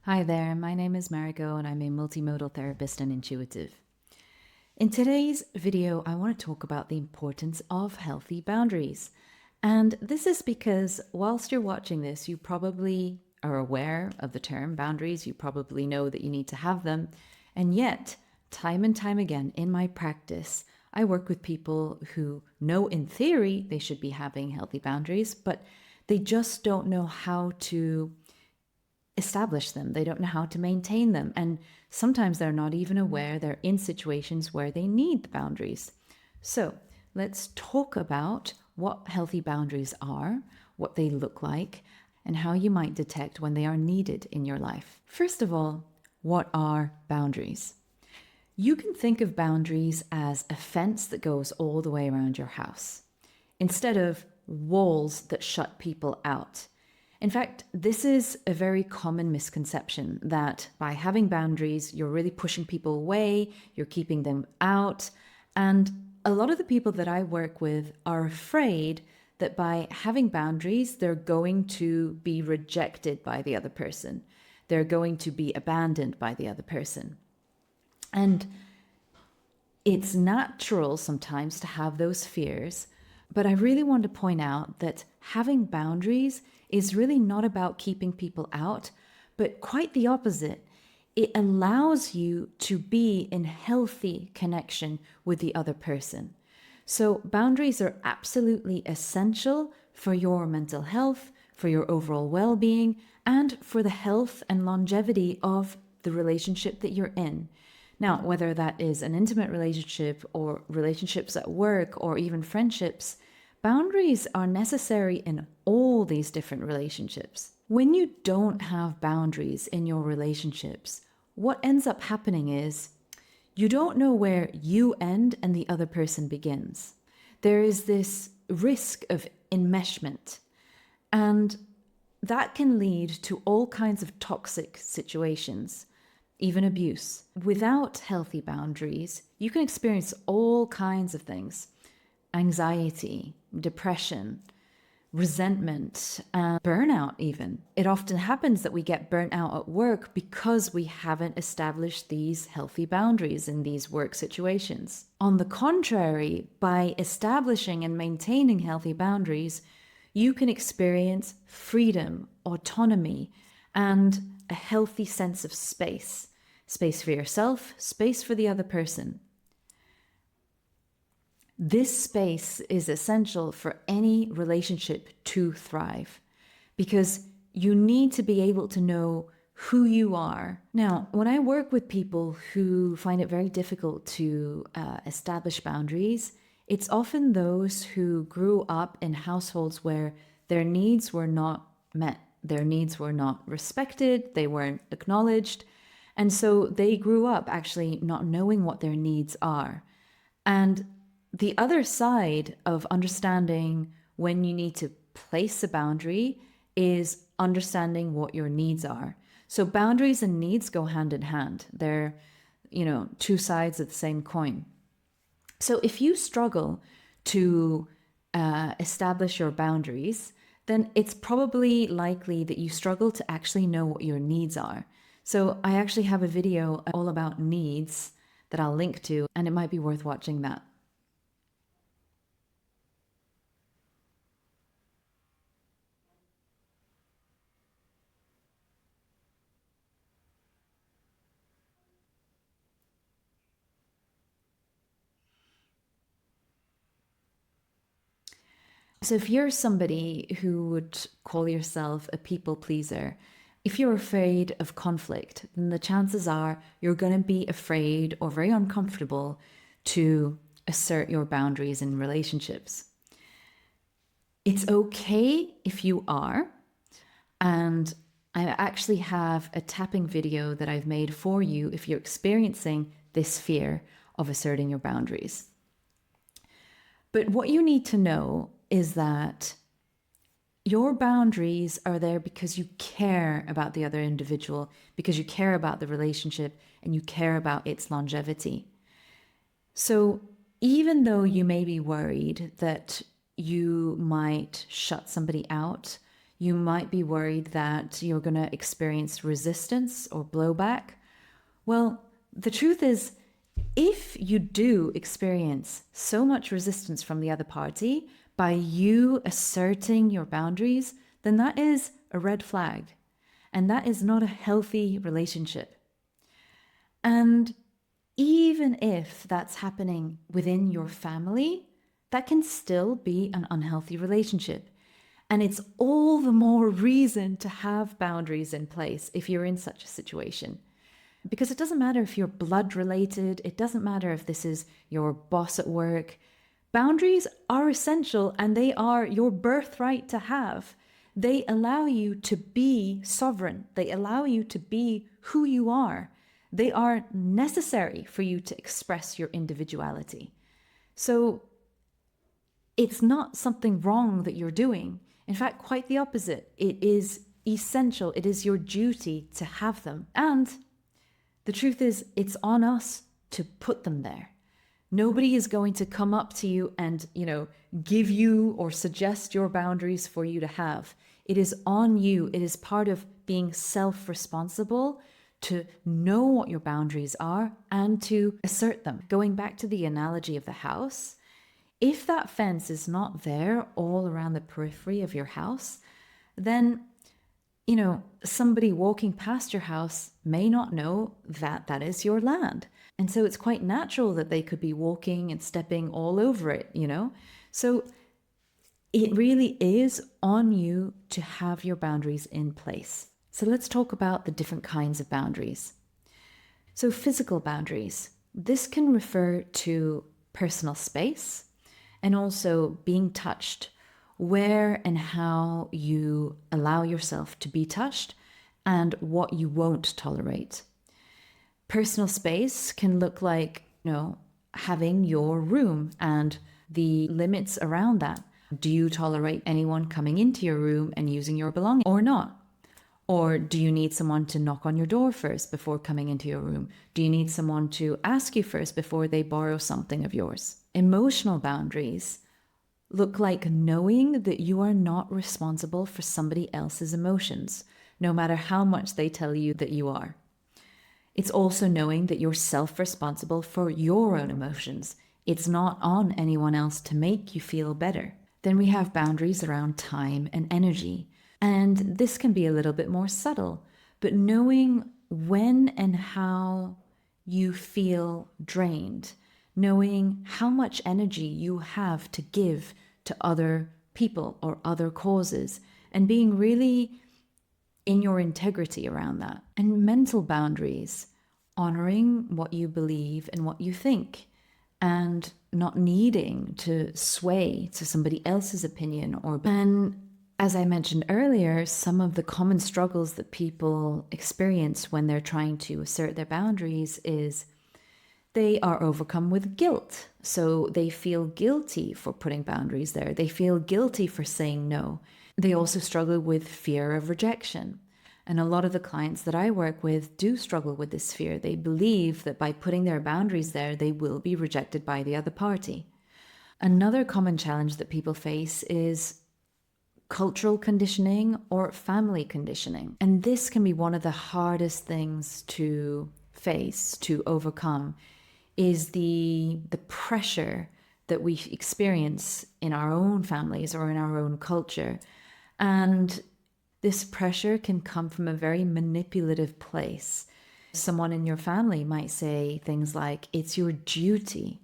Hi there, my name is Mariko and I'm a multimodal therapist and intuitive. In today's video, I want to talk about the importance of healthy boundaries. And this is because whilst you're watching this, you probably are aware of the term boundaries. You probably know that you need to have them. And yet, time and time again in my practice, I work with people who know in theory they should be having healthy boundaries, but they just don't know how to establish them. They don't know how to maintain them. And sometimes they're not even aware they're in situations where they need the boundaries. So let's talk about what healthy boundaries are, what they look like, and how you might detect when they are needed in your life. First of all, what are boundaries? You can think of boundaries as a fence that goes all the way around your house, instead of walls that shut people out. In fact, this is a very common misconception that by having boundaries, you're really pushing people away, you're keeping them out. And a lot of the people that I work with are afraid that by having boundaries, they're going to be rejected by the other person. They're going to be abandoned by the other person. And it's natural sometimes to have those fears, but I really want to point out that having boundaries is really not about keeping people out, but quite the opposite. It allows you to be in healthy connection with the other person. So boundaries are absolutely essential for your mental health, for your overall well-being, and for the health and longevity of the relationship that you're in. Now, whether that is an intimate relationship or relationships at work or even friendships, boundaries are necessary in all these different relationships. When you don't have boundaries in your relationships, what ends up happening is you don't know where you end and the other person begins. There is this risk of enmeshment, and that can lead to all kinds of toxic situations, even abuse. Without healthy boundaries, you can experience all kinds of things: anxiety, depression, resentment, and burnout even. It often happens that we get burnt out at work because we haven't established these healthy boundaries in these work situations. On the contrary, by establishing and maintaining healthy boundaries, you can experience freedom, autonomy, and a healthy sense of space. Space for yourself, space for the other person. This space is essential for any relationship to thrive because you need to be able to know who you are. Now, when I work with people who find it very difficult to establish boundaries, it's often those who grew up in households where their needs were not met, their needs were not respected, they weren't acknowledged. And so they grew up actually not knowing what their needs are. And the other side of understanding when you need to place a boundary is understanding what your needs are. So boundaries and needs go hand in hand. They're, two sides of the same coin. So if you struggle to establish your boundaries, then it's probably likely that you struggle to actually know what your needs are. So I actually have a video all about needs that I'll link to, and it might be worth watching that. So if you're somebody who would call yourself a people pleaser, if you're afraid of conflict, then the chances are you're going to be afraid or very uncomfortable to assert your boundaries in relationships. It's okay if you are, and I actually have a tapping video that I've made for you if you're experiencing this fear of asserting your boundaries. But what you need to know is that your boundaries are there because you care about the other individual, because you care about the relationship, and you care about its longevity. So even though you may be worried that you might shut somebody out, You might be worried that you're going to experience resistance or blowback. Well, the truth is, if you do experience so much resistance from the other party by you asserting your boundaries, then that is a red flag. And that is not a healthy relationship. And even if that's happening within your family, that can still be an unhealthy relationship. And it's all the more reason to have boundaries in place if you're in such a situation. Because it doesn't matter if you're blood related, it doesn't matter if this is your boss at work. Boundaries are essential and they are your birthright to have. They allow you to be sovereign. They allow you to be who you are. They are necessary for you to express your individuality. So it's not something wrong that you're doing. In fact, quite the opposite. It is essential. It is your duty to have them. And the truth is, it's on us to put them there. Nobody is going to come up to you and, give you or suggest your boundaries for you to have. It is on you. It is part of being self-responsible to know what your boundaries are and to assert them. Going back to the analogy of the house, if that fence is not there all around the periphery of your house, then somebody walking past your house may not know that that is your land. And so it's quite natural that they could be walking and stepping all over it, So it really is on you to have your boundaries in place. So let's talk about the different kinds of boundaries. So physical boundaries. This can refer to personal space and also being touched, where and how you allow yourself to be touched and what you won't tolerate. Personal space can look like, having your room and the limits around that. Do you tolerate anyone coming into your room and using your belongings or not? Or do you need someone to knock on your door first before coming into your room? Do you need someone to ask you first before they borrow something of yours? Emotional boundaries look like knowing that you are not responsible for somebody else's emotions, no matter how much they tell you that you are. It's also knowing that you're self-responsible for your own emotions. It's not on anyone else to make you feel better. Then we have boundaries around time and energy. And this can be a little bit more subtle, but knowing when and how you feel drained, knowing how much energy you have to give to other people or other causes, and being really in your integrity around that. And mental boundaries, honoring what you believe and what you think, and not needing to sway to somebody else's opinion. And as I mentioned earlier, some of the common struggles that people experience when they're trying to assert their boundaries is they are overcome with guilt. So they feel guilty for putting boundaries there. They feel guilty for saying no. They also struggle with fear of rejection. And a lot of the clients that I work with do struggle with this fear. They believe that by putting their boundaries there, they will be rejected by the other party. Another common challenge that people face is cultural conditioning or family conditioning. And this can be one of the hardest things to face, to overcome, is the pressure that we experience in our own families or in our own culture. And this pressure can come from a very manipulative place. Someone in your family might say things like, it's your duty.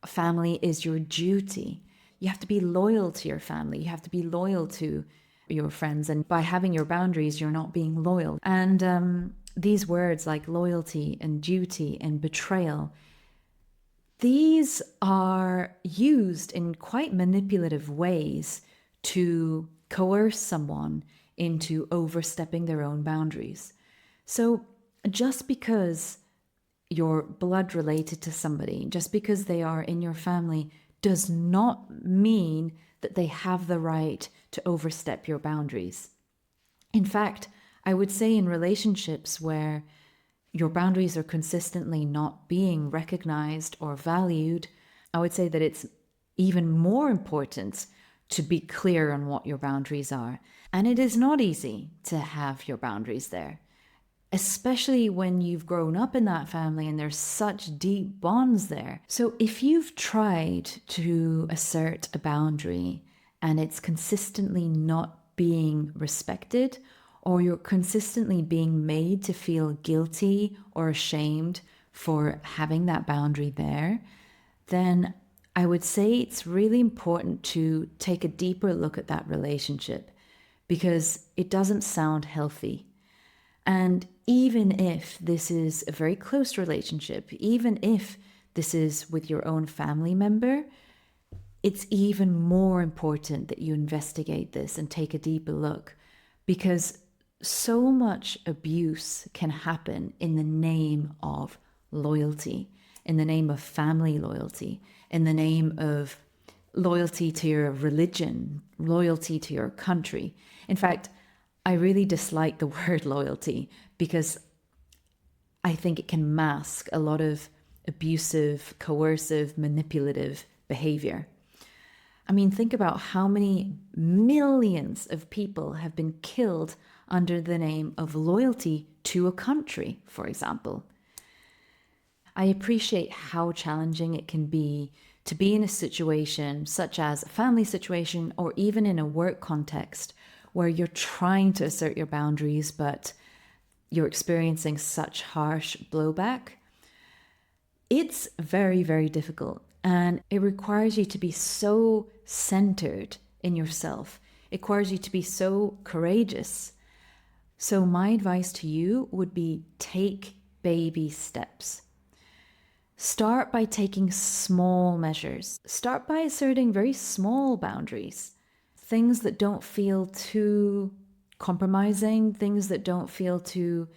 Family is your duty. You have to be loyal to your family. You have to be loyal to your friends. And by having your boundaries, you're not being loyal. And these words like loyalty and duty and betrayal, these are used in quite manipulative ways to coerce someone into overstepping their own boundaries. So just because you're blood related to somebody, just because they are in your family, does not mean that they have the right to overstep your boundaries. In fact, I would say in relationships where your boundaries are consistently not being recognized or valued, I would say that it's even more important to be clear on what your boundaries are. And it is not easy to have your boundaries there, especially when you've grown up in that family and there's such deep bonds there. So if you've tried to assert a boundary and it's consistently not being respected, or you're consistently being made to feel guilty or ashamed for having that boundary there, then I would say it's really important to take a deeper look at that relationship, because it doesn't sound healthy. And even if this is a very close relationship, even if this is with your own family member, it's even more important that you investigate this and take a deeper look, because so much abuse can happen in the name of loyalty, in the name of family loyalty, in the name of loyalty to your religion, loyalty to your country. In fact, I really dislike the word loyalty because I think it can mask a lot of abusive, coercive, manipulative behavior. I mean, think about how many millions of people have been killed under the name of loyalty to a country, for example. I appreciate how challenging it can be to be in a situation such as a family situation, or even in a work context where you're trying to assert your boundaries, but you're experiencing such harsh blowback. It's very, very difficult, and it requires you to be so centered in yourself. It requires you to be so courageous. So my advice to you would be, take baby steps. Start by taking small measures. Start by asserting very small boundaries. Things that don't feel too compromising, things that don't feel too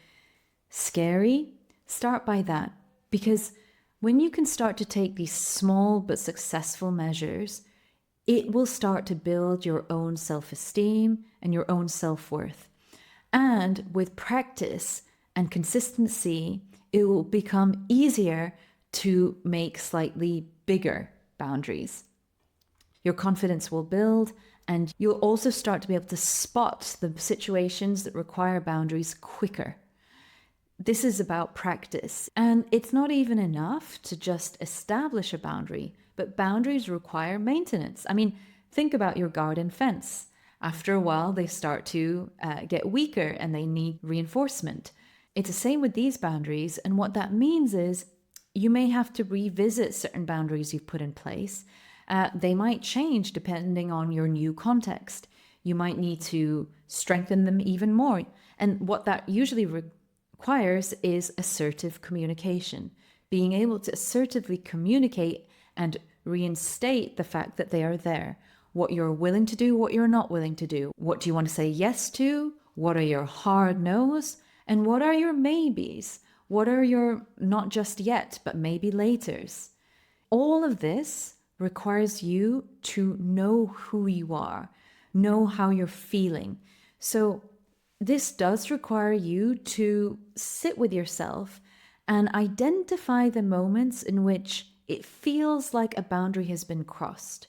scary. Start by that. Because when you can start to take these small but successful measures, it will start to build your own self-esteem and your own self-worth. And with practice and consistency, it will become easier to make slightly bigger boundaries. Your confidence will build, and you'll also start to be able to spot the situations that require boundaries quicker. This is about practice, and it's not even enough to just establish a boundary, but boundaries require maintenance. I mean, think about your garden fence. After a while, they start to get weaker and they need reinforcement. It's the same with these boundaries, and what that means is you may have to revisit certain boundaries you've put in place. They might change depending on your new context. You might need to strengthen them even more. And what that usually requires is assertive communication, being able to assertively communicate and reinstate the fact that they are there. What you're willing to do, what you're not willing to do. What do you want to say yes to? What are your hard no's? And what are your maybes? What are your not just yet, but maybe laters? All of this requires you to know who you are, know how you're feeling. So this does require you to sit with yourself and identify the moments in which it feels like a boundary has been crossed.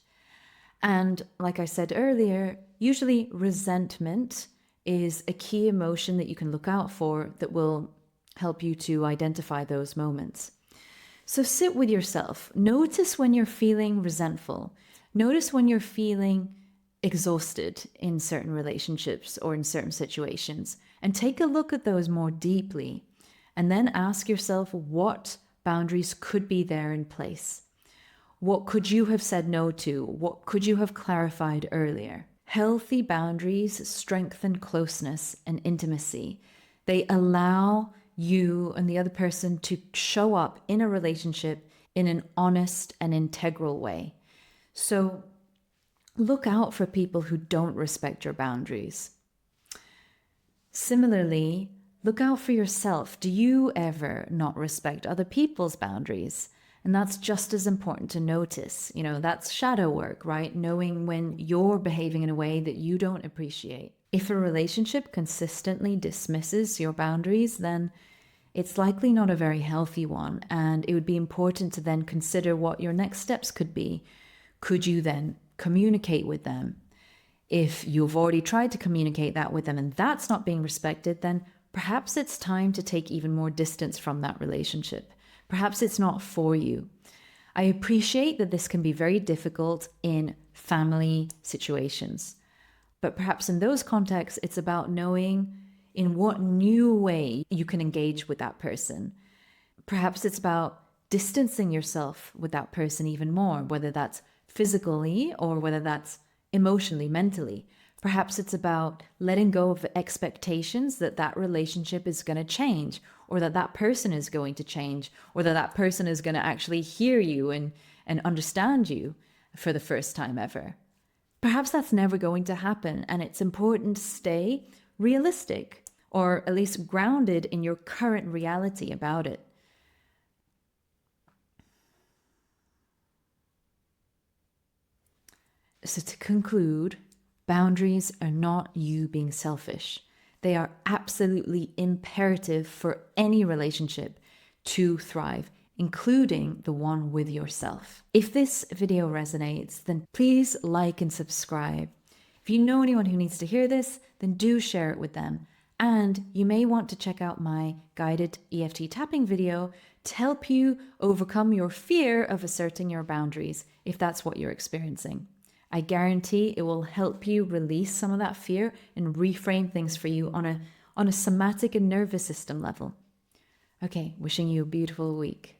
And like I said earlier, usually resentment is a key emotion that you can look out for that will help you to identify those moments. So sit with yourself. Notice when you're feeling resentful. Notice when you're feeling exhausted in certain relationships or in certain situations, and take a look at those more deeply. And then ask yourself what boundaries could be there in place. What could you have said no to? What could you have clarified earlier? Healthy boundaries strengthen closeness and intimacy. They allow you and the other person to show up in a relationship in an honest and integral way. So look out for people who don't respect your boundaries. Similarly, look out for yourself. Do you ever not respect other people's boundaries? And that's just as important to notice. You know, that's shadow work, right? Knowing when you're behaving in a way that you don't appreciate. If a relationship consistently dismisses your boundaries, then it's likely not a very healthy one. And it would be important to then consider what your next steps could be. Could you then communicate with them. If you've already tried to communicate that with them and that's not being respected, then perhaps it's time to take even more distance from that relationship. Perhaps it's not for you. I appreciate that this can be very difficult in family situations, but perhaps in those contexts, it's about knowing in what new way you can engage with that person. Perhaps it's about distancing yourself with that person even more, whether that's physically or whether that's emotionally, mentally. Perhaps it's about letting go of expectations that that relationship is going to change, or that that person is going to change, or that that person is going to actually hear you and understand you for the first time ever. Perhaps that's never going to happen, and it's important to stay realistic, or at least grounded in your current reality about it. So to conclude, boundaries are not you being selfish. They are absolutely imperative for any relationship to thrive, including the one with yourself. If this video resonates, then please like and subscribe. If you know anyone who needs to hear this, then do share it with them. And you may want to check out my guided EFT tapping video to help you overcome your fear of asserting your boundaries, if that's what you're experiencing. I guarantee it will help you release some of that fear and reframe things for you on a somatic and nervous system level. Okay, wishing you a beautiful week.